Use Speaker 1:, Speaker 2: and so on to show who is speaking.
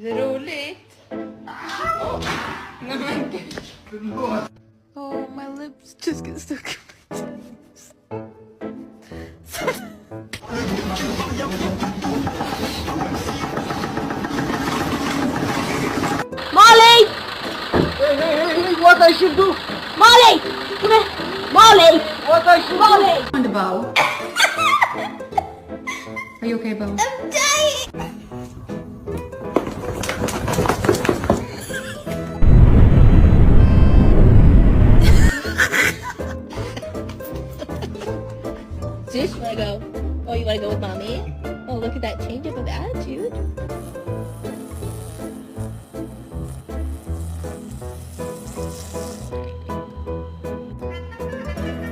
Speaker 1: Is it ulit? Oh, naman. Oh, my lips just get stuck in my teeth.
Speaker 2: Molly!
Speaker 3: Hey, what I should do?
Speaker 2: Molly! Come here! Molly!
Speaker 3: What I should
Speaker 2: Molly!
Speaker 1: On the bow. Are you okay, Bo?
Speaker 2: I'm dying! Sis, you wanna go? Oh, you wanna go with mommy? Oh, look at that change up of attitude.